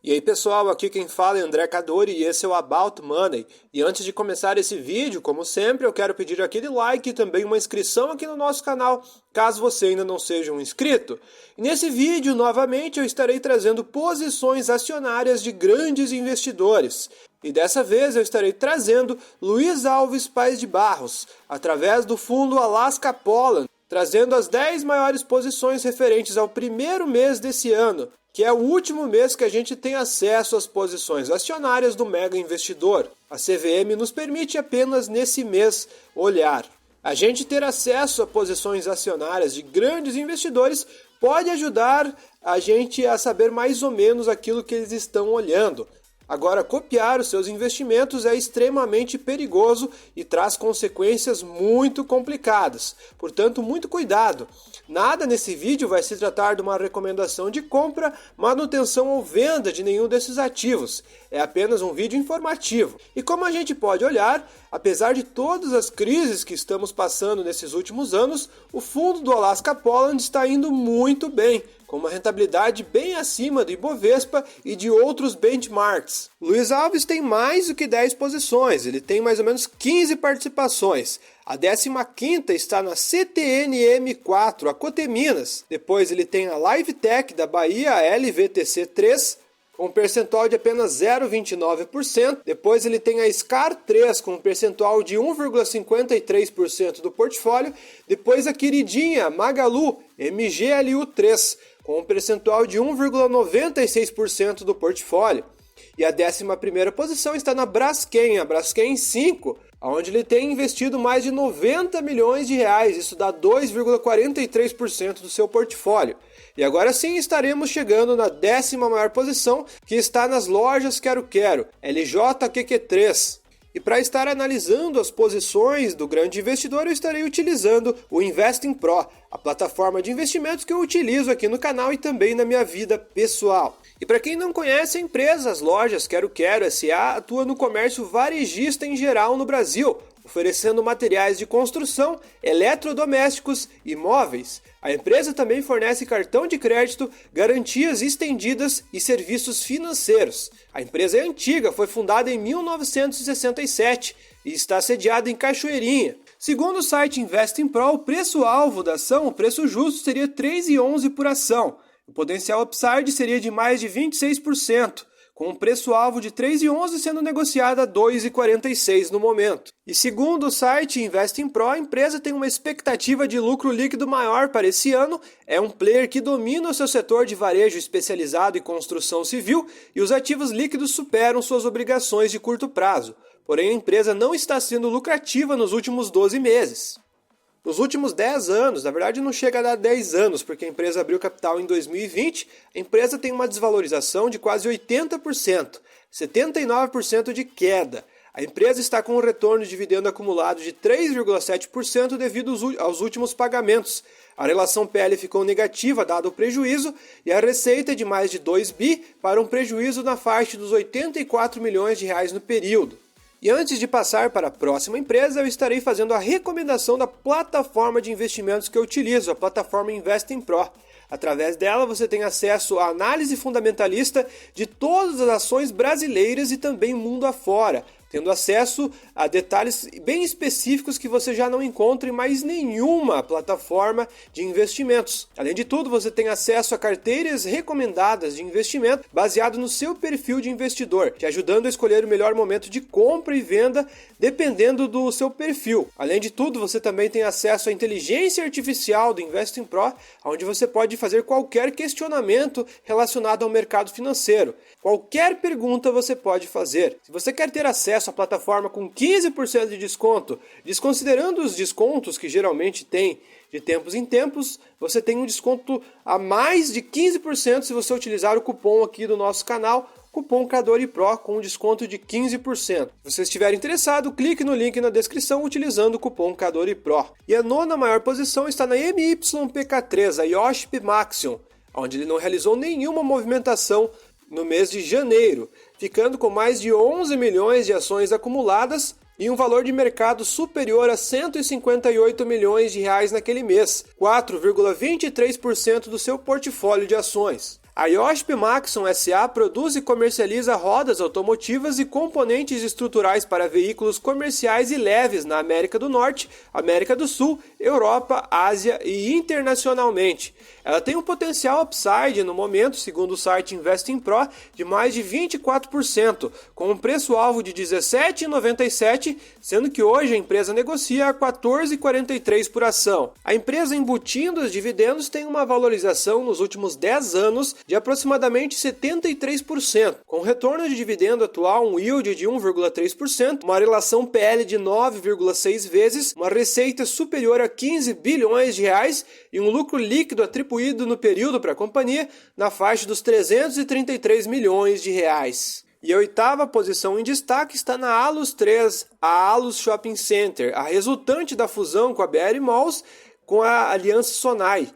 E aí pessoal, aqui quem fala é André Cadori e esse é o About Money. E antes de começar esse vídeo, como sempre, eu quero pedir aquele like e também uma inscrição aqui no nosso canal, caso você ainda não seja um inscrito. E nesse vídeo, novamente, eu estarei trazendo posições acionárias de grandes investidores. E dessa vez eu estarei trazendo Luiz Alves Paes de Barros, através do fundo Alaska Poland, trazendo as 10 maiores posições referentes ao primeiro mês desse ano, que é o último mês que a gente tem acesso às posições acionárias do mega investidor. A CVM nos permite apenas nesse mês olhar. A gente ter acesso a posições acionárias de grandes investidores pode ajudar a gente a saber mais ou menos aquilo que eles estão olhando. Agora, copiar os seus investimentos é extremamente perigoso e traz consequências muito complicadas. Portanto, muito cuidado. Nada nesse vídeo vai se tratar de uma recomendação de compra, manutenção ou venda de nenhum desses ativos. É apenas um vídeo informativo. E como a gente pode olhar, apesar de todas as crises que estamos passando nesses últimos anos, o fundo do Alaska Poland está indo muito bem, com uma rentabilidade bem acima do Ibovespa e de outros benchmarks. Luiz Alves tem mais do que 10 posições, ele tem mais ou menos 15 participações. A 15ª está na CTNM4, a Coteminas. Depois ele tem a LiveTech da Bahia, a LVTC3, com um percentual de apenas 0,29%. Depois ele tem a SCAR3 com um percentual de 1,53% do portfólio. Depois a queridinha Magalu, MGLU3, com um percentual de 1,96% do portfólio. E a 11ª posição está na Braskem, a Braskem 5, onde ele tem investido mais de 90 milhões de reais, isso dá 2,43% do seu portfólio. E agora sim estaremos chegando na 10ª maior posição, que está nas lojas Quero Quero, LJQQ3. E para estar analisando as posições do grande investidor, eu estarei utilizando o Investing Pro, a plataforma de investimentos que eu utilizo aqui no canal e também na minha vida pessoal. E para quem não conhece a empresa, as lojas Quero Quero S.A. atua no comércio varejista em geral no Brasil, oferecendo materiais de construção, eletrodomésticos e móveis. A empresa também fornece cartão de crédito, garantias estendidas e serviços financeiros. A empresa é antiga, foi fundada em 1967 e está sediada em Cachoeirinha. Segundo o site Investing Pro, o preço-alvo da ação, o preço justo, seria R$ 3,11 por ação. O potencial upside seria de mais de 26%. Com um preço-alvo de R$ 3,11 sendo negociada a R$ 2,46 no momento. E segundo o site Investing Pro, a empresa tem uma expectativa de lucro líquido maior para esse ano, é um player que domina o seu setor de varejo especializado em construção civil e os ativos líquidos superam suas obrigações de curto prazo. Porém, a empresa não está sendo lucrativa nos últimos 12 meses. Nos últimos 10 anos, na verdade não chega a dar 10 anos, porque a empresa abriu capital em 2020, a empresa tem uma desvalorização de quase 80%, 79% de queda. A empresa está com um retorno de dividendo acumulado de 3,7% devido aos últimos pagamentos. A relação PL ficou negativa dado o prejuízo e a receita é de mais de 2 bi para um prejuízo na faixa dos 84 milhões de reais no período. E antes de passar para a próxima empresa, eu estarei fazendo a recomendação da plataforma de investimentos que eu utilizo, a plataforma Investing Pro. Através dela você tem acesso à análise fundamentalista de todas as ações brasileiras e também mundo afora, tendo acesso a detalhes bem específicos que você já não encontra em mais nenhuma plataforma de investimentos. Além de tudo, você tem acesso a carteiras recomendadas de investimento baseado no seu perfil de investidor, te ajudando a escolher o melhor momento de compra e venda dependendo do seu perfil. Além de tudo, você também tem acesso à inteligência artificial do Investing Pro, onde você pode fazer qualquer questionamento relacionado ao mercado financeiro. Qualquer pergunta você pode fazer. Se você quer ter acesso à plataforma com 15% de desconto, desconsiderando os descontos que geralmente tem de tempos em tempos, você tem um desconto a mais de 15% se você utilizar o cupom aqui do nosso canal, cupom CADORIPRO, com um desconto de 15%. Se você estiver interessado, clique no link na descrição utilizando o cupom CADORIPRO. E a 9ª maior posição está na MYPK3, a Yoship Maxion, onde ele não realizou nenhuma movimentação no mês de janeiro, ficando com mais de 11 milhões de ações acumuladas e um valor de mercado superior a 158 milhões de reais naquele mês, 4,23% do seu portfólio de ações. A A Iochpe-Maxion S.A. produz e comercializa rodas automotivas e componentes estruturais para veículos comerciais e leves na América do Norte, América do Sul, Europa, Ásia e internacionalmente. Ela tem um potencial upside no momento, segundo o site Investing Pro, de mais de 24%, com um preço-alvo de R$ 17,97, sendo que hoje a empresa negocia a R$ 14,43 por ação. A empresa, embutindo os dividendos, tem uma valorização nos últimos 10 anos de aproximadamente 73%, com um retorno de dividendo atual, um yield de 1,3%, uma relação PL de 9,6 vezes, uma receita superior a 15 bilhões de reais e um lucro líquido atribuído no período para a companhia na faixa dos 333 milhões de reais. E a oitava posição em destaque está na Allos 3, a Allos Shopping Center, a resultante da fusão com a BR Malls com a Aliança Sonai.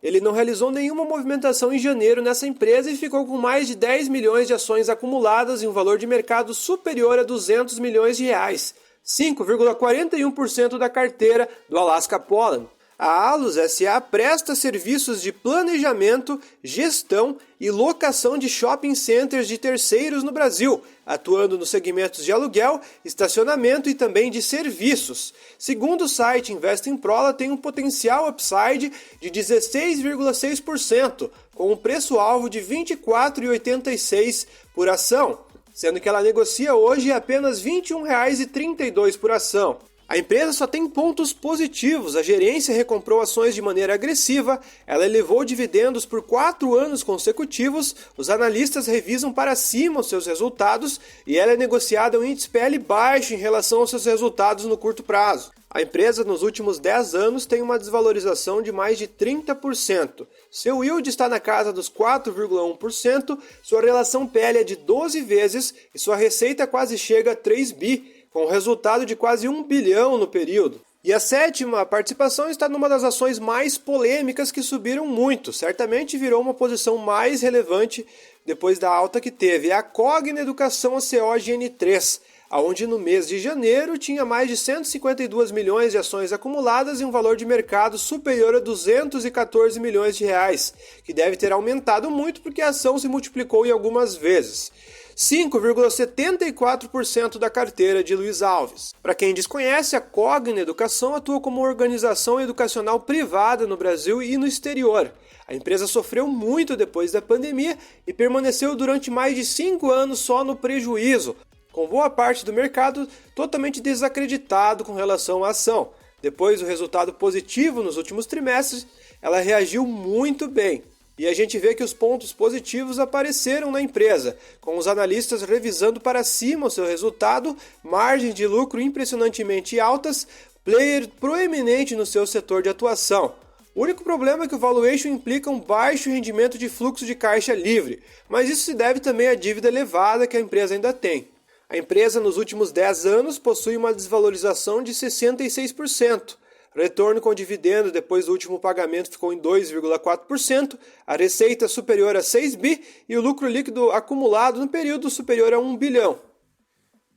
Ele não realizou nenhuma movimentação em janeiro nessa empresa e ficou com mais de 10 milhões de ações acumuladas em um valor de mercado superior a 200 milhões de reais, 5,41% da carteira do Alaska Pollen. A Allos S.A. presta serviços de planejamento, gestão e locação de shopping centers de terceiros no Brasil, atuando nos segmentos de aluguel, estacionamento e também de serviços. Segundo o site Investing Pro, ela tem um potencial upside de 16,6%, com um preço-alvo de R$ 24,86 por ação, sendo que ela negocia hoje apenas R$ 21,32 por ação. A empresa só tem pontos positivos, a gerência recomprou ações de maneira agressiva, ela elevou dividendos por 4 anos consecutivos, os analistas revisam para cima os seus resultados e ela é negociada a um índice PL baixo em relação aos seus resultados no curto prazo. A empresa nos últimos 10 anos tem uma desvalorização de mais de 30%. Seu yield está na casa dos 4,1%, sua relação PL é de 12 vezes e sua receita quase chega a 3 bi, com um resultado de quase 1 bilhão no período. E a sétima participação está numa das ações mais polêmicas que subiram muito, certamente virou uma posição mais relevante depois da alta que teve, é a Cogna Educação ACOGN3, onde no mês de janeiro tinha mais de 152 milhões de ações acumuladas e um valor de mercado superior a 214 milhões de reais, que deve ter aumentado muito porque a ação se multiplicou em algumas vezes. 5,74% da carteira de Luiz Alves. Para quem desconhece, a Cogna Educação atua como organização educacional privada no Brasil e no exterior. A empresa sofreu muito depois da pandemia e permaneceu durante mais de 5 anos só no prejuízo, com boa parte do mercado totalmente desacreditado com relação à ação. Depois do resultado positivo nos últimos trimestres, ela reagiu muito bem. E a gente vê que os pontos positivos apareceram na empresa, com os analistas revisando para cima o seu resultado, margens de lucro impressionantemente altas, player proeminente no seu setor de atuação. O único problema é que o valuation implica um baixo rendimento de fluxo de caixa livre, mas isso se deve também à dívida elevada que a empresa ainda tem. A empresa nos últimos 10 anos possui uma desvalorização de 66%. Retorno com dividendo depois do último pagamento ficou em 2,4%, a receita superior a 6 bi e o lucro líquido acumulado no período superior a 1 bilhão.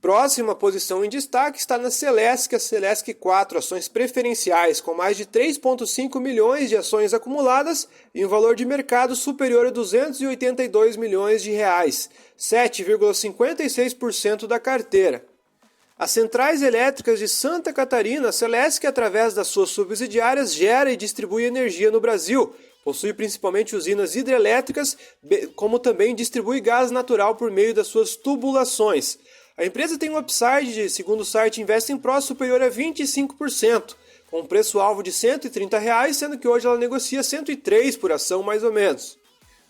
Próxima posição em destaque está na Celesc, a Celesc 4, ações preferenciais, com mais de 3,5 milhões de ações acumuladas e um valor de mercado superior a 282 milhões de reais, 7,56% da carteira. As centrais elétricas de Santa Catarina, a Celesc, através das suas subsidiárias, gera e distribui energia no Brasil. Possui principalmente usinas hidrelétricas, como também distribui gás natural por meio das suas tubulações. A empresa tem um upside, segundo o site Investing Pro, superior a 25%, com um preço-alvo de R$ 130, sendo que hoje ela negocia 103 por ação mais ou menos.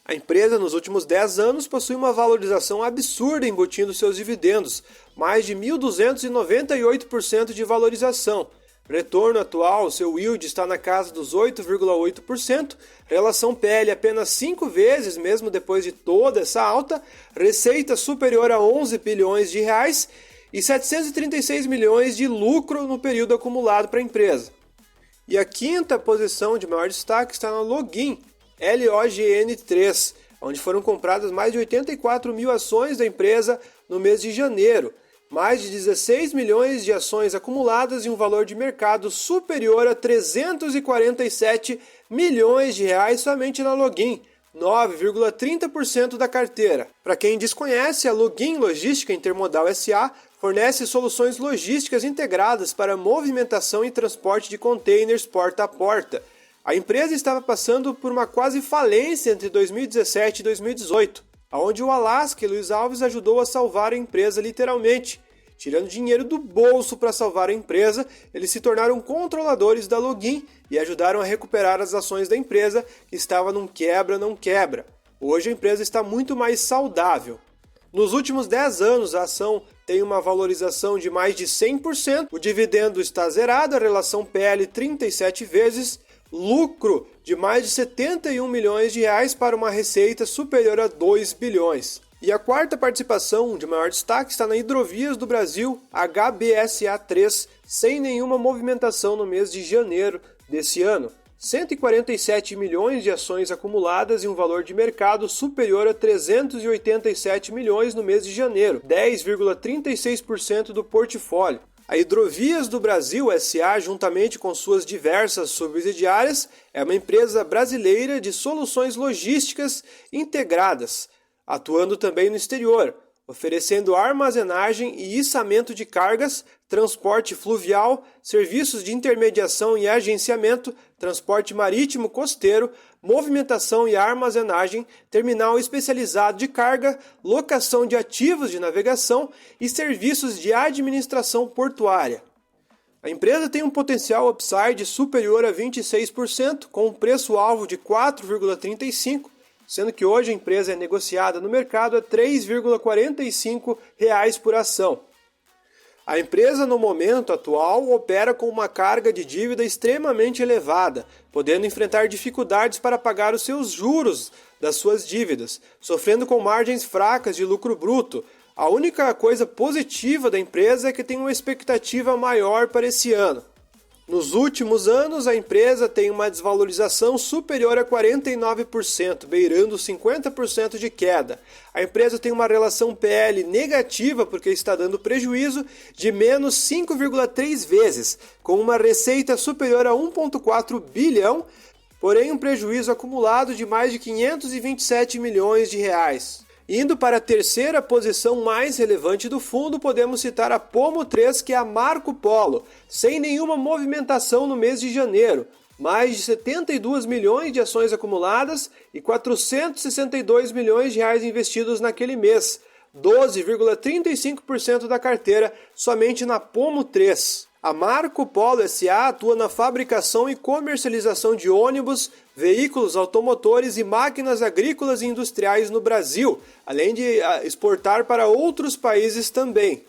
A empresa, nos últimos 10 anos, possui uma valorização absurda embutindo seus dividendos, mais de 1.298% de valorização. Retorno atual, seu yield está na casa dos 8,8%, relação PL apenas 5 vezes, mesmo depois de toda essa alta, receita superior a 11 bilhões de reais e 736 milhões de lucro no período acumulado para a empresa. E a quinta posição de maior destaque está na Login, LOGN3, onde foram compradas mais de 84 mil ações da empresa no mês de janeiro, mais de 16 milhões de ações acumuladas e um valor de mercado superior a 347 milhões de reais somente na Login, 9,30% da carteira. Para quem desconhece, a Login Logística Intermodal SA fornece soluções logísticas integradas para movimentação e transporte de containers porta a porta. A empresa estava passando por uma quase falência entre 2017 e 2018, onde o Alaska e Luiz Alves ajudou a salvar a empresa literalmente. Tirando dinheiro do bolso para salvar a empresa, eles se tornaram controladores da Login e ajudaram a recuperar as ações da empresa, que estava num quebra não quebra. Hoje a empresa está muito mais saudável. Nos últimos 10 anos, a ação tem uma valorização de mais de 100%, o dividendo está zerado, a relação PL 37 vezes, lucro de mais de 71 milhões de reais para uma receita superior a 2 bilhões. E a quarta participação de maior destaque está na Hidrovias do Brasil, HBSA3, sem nenhuma movimentação no mês de janeiro desse ano. 147 milhões de ações acumuladas e um valor de mercado superior a 387 milhões no mês de janeiro, 10,36% do portfólio. A Hidrovias do Brasil SA, juntamente com suas diversas subsidiárias, é uma empresa brasileira de soluções logísticas integradas, atuando também no exterior, oferecendo armazenagem e içamento de cargas, transporte fluvial, serviços de intermediação e agenciamento, transporte marítimo costeiro, movimentação e armazenagem, terminal especializado de carga, locação de ativos de navegação e serviços de administração portuária. A empresa tem um potencial upside superior a 26%, com um preço-alvo de 4,35, sendo que hoje a empresa é negociada no mercado a R$ 3,45 por ação. A empresa, no momento atual, opera com uma carga de dívida extremamente elevada, podendo enfrentar dificuldades para pagar os seus juros das suas dívidas, sofrendo com margens fracas de lucro bruto. A única coisa positiva da empresa é que tem uma expectativa maior para esse ano. Nos últimos anos, a empresa tem uma desvalorização superior a 49%, beirando 50% de queda. A empresa tem uma relação PL negativa porque está dando prejuízo de menos 5,3 vezes, com uma receita superior a 1,4 bilhão, porém um prejuízo acumulado de mais de 527 milhões de reais. Indo para a terceira posição mais relevante do fundo, podemos citar a Pomo3, que é a Marco Polo, sem nenhuma movimentação no mês de janeiro, mais de 72 milhões de ações acumuladas e 462 milhões de reais investidos naquele mês, 12,35% da carteira somente na Pomo3. A Marco Polo SA atua na fabricação e comercialização de ônibus, veículos automotores e máquinas agrícolas e industriais no Brasil, além de exportar para outros países também.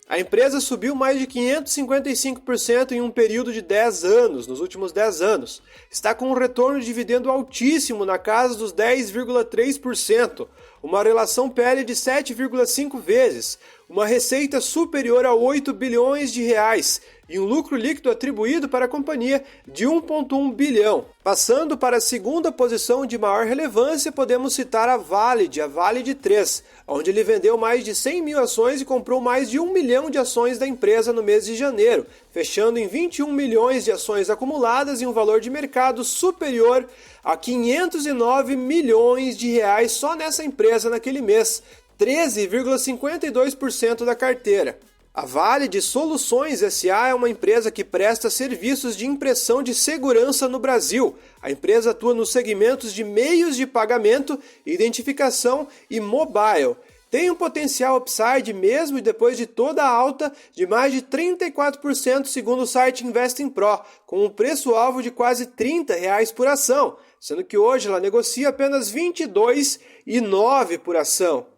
A empresa subiu mais de 555% em um período de 10 anos, nos últimos 10 anos. Está com um retorno de dividendo altíssimo na casa dos 10,3%, uma relação PL de 7,5 vezes, uma receita superior a 8 bilhões de reais e um lucro líquido atribuído para a companhia de 1,1 bilhão. Passando para a segunda posição de maior relevância, podemos citar a Valid 3, onde ele vendeu mais de 100 mil ações e comprou mais de 1 milhão de ações da empresa no mês de janeiro, fechando em 21 milhões de ações acumuladas e um valor de mercado superior a 509 milhões de reais só nessa empresa naquele mês, 13,52% da carteira. A Valid Soluções SA é uma empresa que presta serviços de impressão de segurança no Brasil. A empresa atua nos segmentos de meios de pagamento, identificação e mobile. Tem um potencial upside mesmo depois de toda a alta de mais de 34% segundo o site Investing Pro, com um preço-alvo de quase R$ 30 por ação, sendo que hoje ela negocia apenas R$ 22,09 por ação.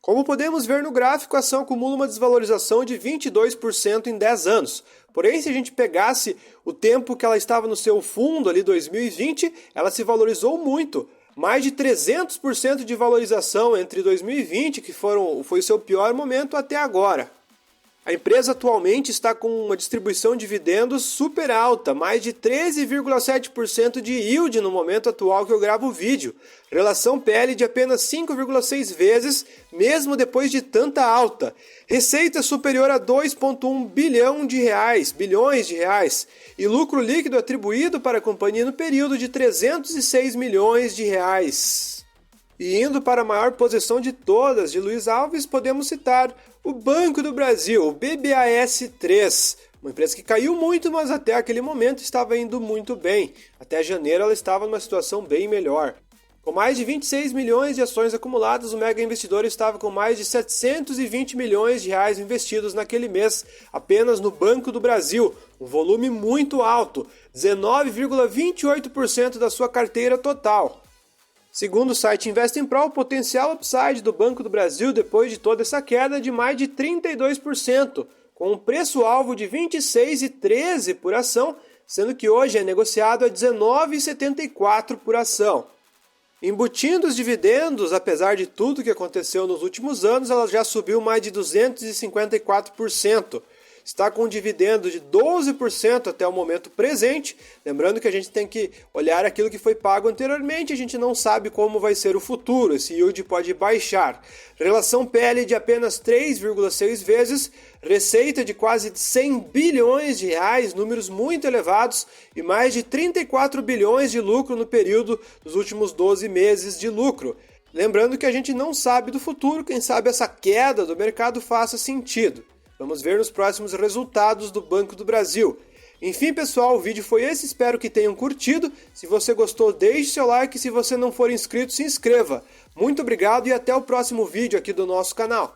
Como podemos ver no gráfico, a ação acumula uma desvalorização de 22% em 10 anos. Porém, se a gente pegasse o tempo que ela estava no seu fundo, ali 2020, ela se valorizou muito. Mais de 300% de valorização entre 2020, que foi o seu pior momento, até agora. A empresa atualmente está com uma distribuição de dividendos super alta, mais de 13,7% de yield no momento atual que eu gravo o vídeo. Relação PL de apenas 5,6 vezes, mesmo depois de tanta alta. Receita superior a 2,1 bilhões de reais. E lucro líquido atribuído para a companhia no período de 306 milhões de reais. E indo para a maior posição de todas de Luiz Alves, podemos citar o Banco do Brasil, o BBAS3, uma empresa que caiu muito, mas até aquele momento estava indo muito bem. Até janeiro ela estava numa situação bem melhor. Com mais de 26 milhões de ações acumuladas, o mega investidor estava com mais de 720 milhões de reais investidos naquele mês, apenas no Banco do Brasil, um volume muito alto, 19,28% da sua carteira total. Segundo o site Investing.Pro, o potencial upside do Banco do Brasil depois de toda essa queda é de mais de 32%, com um preço-alvo de R$ 26,13 por ação, sendo que hoje é negociado a R$ 19,74 por ação. Embutindo os dividendos, apesar de tudo que aconteceu nos últimos anos, ela já subiu mais de 254%. Está com um dividendo de 12% até o momento presente. Lembrando que a gente tem que olhar aquilo que foi pago anteriormente, a gente não sabe como vai ser o futuro, esse yield pode baixar. Relação PL de apenas 3,6 vezes, receita de quase 100 bilhões de reais, números muito elevados, e mais de 34 bilhões de lucro no período dos últimos 12 meses de lucro. Lembrando que a gente não sabe do futuro, quem sabe essa queda do mercado faça sentido. Vamos ver nos próximos resultados do Banco do Brasil. Enfim, pessoal, o vídeo foi esse, espero que tenham curtido. Se você gostou, deixe seu like, se você não for inscrito, se inscreva. Muito obrigado e até o próximo vídeo aqui do nosso canal.